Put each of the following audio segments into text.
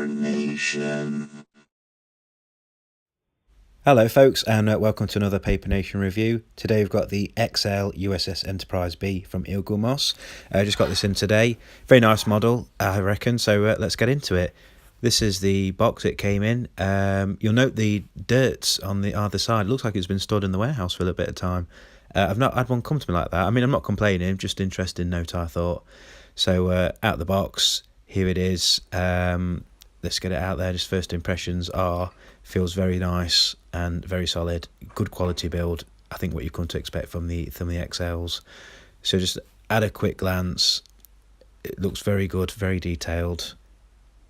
Nation. Hello folks, and welcome to another Paper Nation review. Today we've got the XL USS Enterprise B from Eaglemoss. I just got this in today. Very nice model, I reckon, so let's get into it. This is the box it came in. You'll note the dirts on the other side. It looks like it's been stored in the warehouse for a little bit of time. I've not had one come to me like that. I mean, I'm not complaining, just interesting note, I thought. So out the box, here it is. Let's get it out there. Just first impressions are, feels very nice and very solid, good quality build. I think what you come to expect from the XLs. So just at a quick glance, it looks very good, very detailed.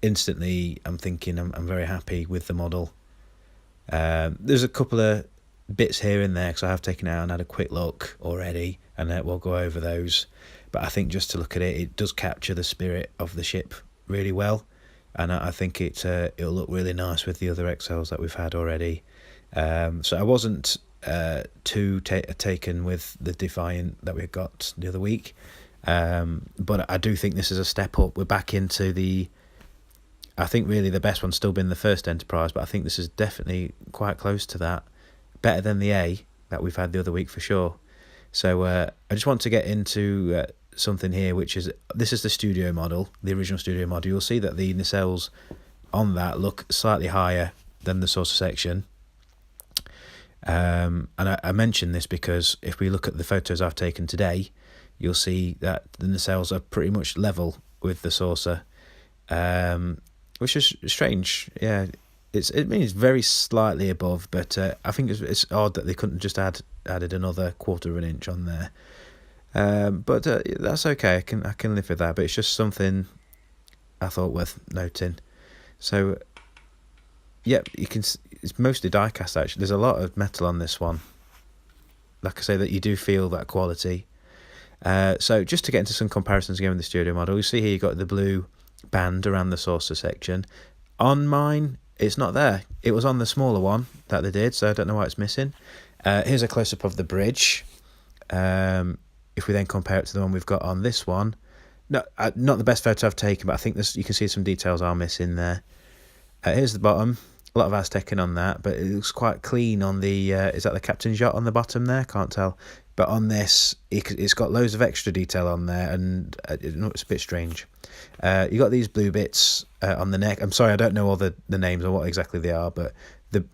Instantly, I'm thinking I'm very happy with the model. There's a couple of bits here and there because I have taken it out and had a quick look already, and we'll go over those. But I think just to look at it, it does capture the spirit of the ship really well. And I think it'll look really nice with the other XLs that we've had already. So I wasn't too taken with the Defiant that we got the other week. But I do think this is a step up. We're back into I think really the best one's still been the first Enterprise, but I think this is definitely quite close to that. Better than the A that we've had the other week for sure. So I just want to get into something here, which is, this is the studio model, the original studio model. You'll see that the nacelles on that look slightly higher than the saucer section. And I mention this because if we look at the photos I've taken today, you'll see that the nacelles are pretty much level with the saucer, which is strange. Yeah, it means very slightly above, but I think it's odd that they couldn't just added another 1/4 of an inch on there. But that's okay. I can live with that. But it's just something I thought worth noting. So, yep, you can. It's mostly die cast actually. There's a lot of metal on this one. Like I say, that you do feel that quality. So just to get into some comparisons again with the studio model, you see here you got the blue band around the saucer section. On mine, it's not there. It was on the smaller one that they did, so I don't know why it's missing. Here's a close up of the bridge. If we then compare it to the one we've got on this one, not the best photo I've taken, but I think you can see some details are missing there. Here's the bottom. A lot of Aztecing on that, but it looks quite clean on the. Is that the captain's yacht on the bottom there? Can't tell. But on this, it's got loads of extra detail on there, and it's a bit strange. You got these blue bits on the neck. I'm sorry, I don't know all the names or what exactly they are, but the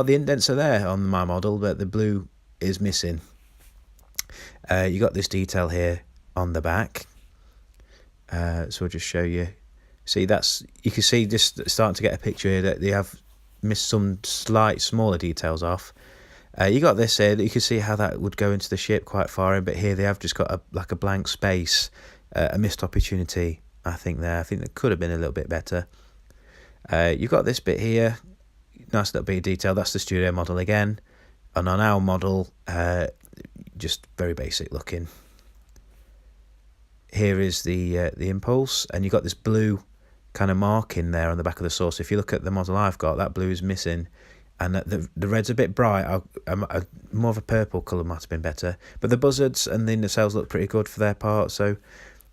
indents are there on my model, but the blue is missing. You got this detail here on the back, so I'll just show you. See, you can see just starting to get a picture here that they have missed some slight smaller details off. You got this here, you can see how that would go into the ship quite far in, but here they have just got a blank space, a missed opportunity. I think that could have been a little bit better. You've got this bit here, nice little bit of detail. That's the studio model again, and on our model, just very basic looking. Here is the impulse, and you've got this blue kind of mark in there on the back of the saucer. If you look at the model I've got, that blue is missing, and the red's a bit bright. More of a purple colour might have been better, but the buzzards and the nacelles look pretty good for their part. So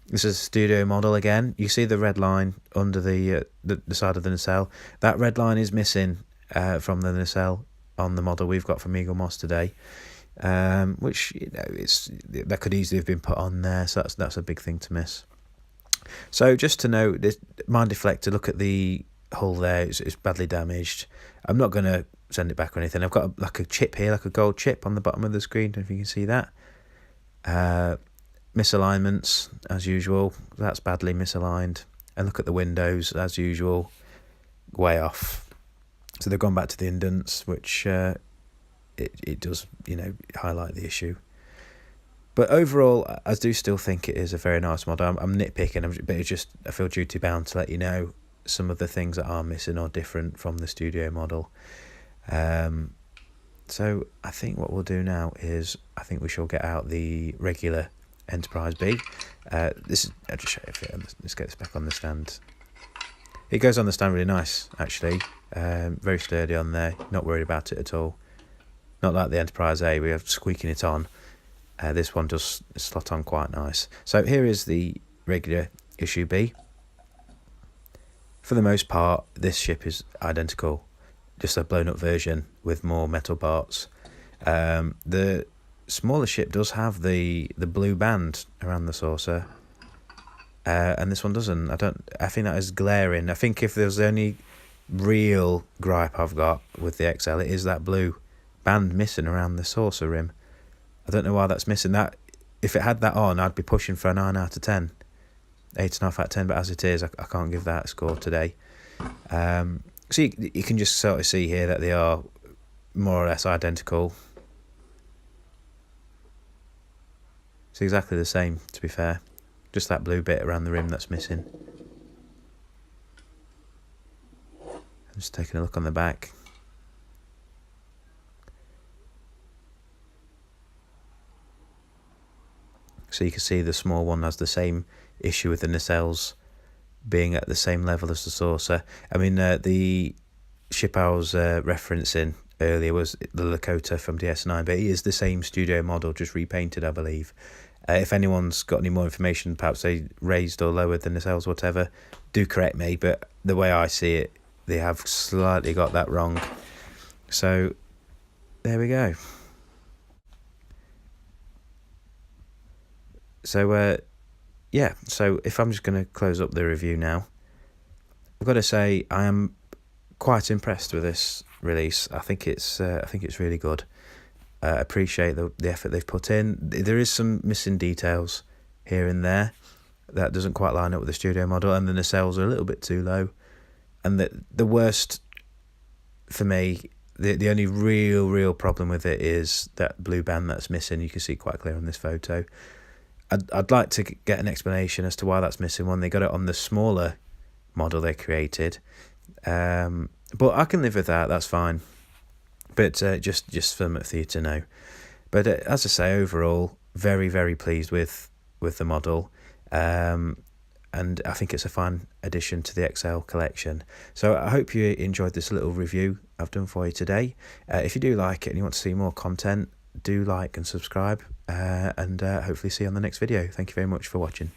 this is a studio model again. You see the red line under the side of the nacelle. That red line is missing from the nacelle on the model we've got from Eaglemoss today. Which that could easily have been put on there, so that's a big thing to miss. So just to note, this mine deflector, look at the hull there, it's badly damaged. I'm not going to send it back or anything. I've got a chip here, like a gold chip on the bottom of the screen, if you can see that. Misalignments as usual, that's badly misaligned. And look at the windows as usual, way off. So they've gone back to the indents, which it does, highlight the issue. But overall, I do still think it is a very nice model. I'm nitpicking, but it's just, I feel duty bound to let you know some of the things that are missing or different from the studio model. So I think what we'll do now is, I think we shall get out the regular Enterprise B. I'll just show you. Let's get this back on the stand. It goes on the stand really nice, actually. Very sturdy on there. Not worried about it at all. Not like the Enterprise A, we have squeaking it on. This one does slot on quite nice. So here is the regular issue B. for the most part, this ship is identical, just a blown up version with more metal parts. The smaller ship does have the blue band around the saucer, and this one doesn't. I think that is glaring. I think if there's any real gripe I've got with the XL, it is that blue band missing around the saucer rim. I don't know why that's missing. That if it had that on, I'd be pushing for a 9 out of 10, 8.5 out of 10. But as it is, I can't give that a score today. So you can just sort of see here that they are more or less identical. It's exactly the same, to be fair. Just that blue bit around the rim that's missing. I'm just taking a look on the back. So you can see the small one has the same issue with the nacelles being at the same level as the saucer. I mean, the ship I was referencing earlier was the Lakota from DS9, but it is the same studio model, just repainted, I believe. If anyone's got any more information, perhaps they raised or lowered the nacelles, whatever, do correct me, but the way I see it, they have slightly got that wrong. So, there we go. So, yeah, so if I'm just going to close up the review now, I've got to say I am quite impressed with this release. I think it's really good. I appreciate the effort they've put in. There is some missing details here and there that doesn't quite line up with the studio model, and the nacelles are a little bit too low. And the worst for me, the only real problem with it is that blue band that's missing. You can see quite clear on this photo. I'd like to get an explanation as to why that's missing when they got it on the smaller model they created. But I can live with that, that's fine. But just for you to know. But as I say, overall, very pleased with the model. And I think it's a fun addition to the XL collection. So I hope you enjoyed this little review I've done for you today. If you do like it and you want to see more content, do like and subscribe, and hopefully see you on the next video. Thank you very much for watching.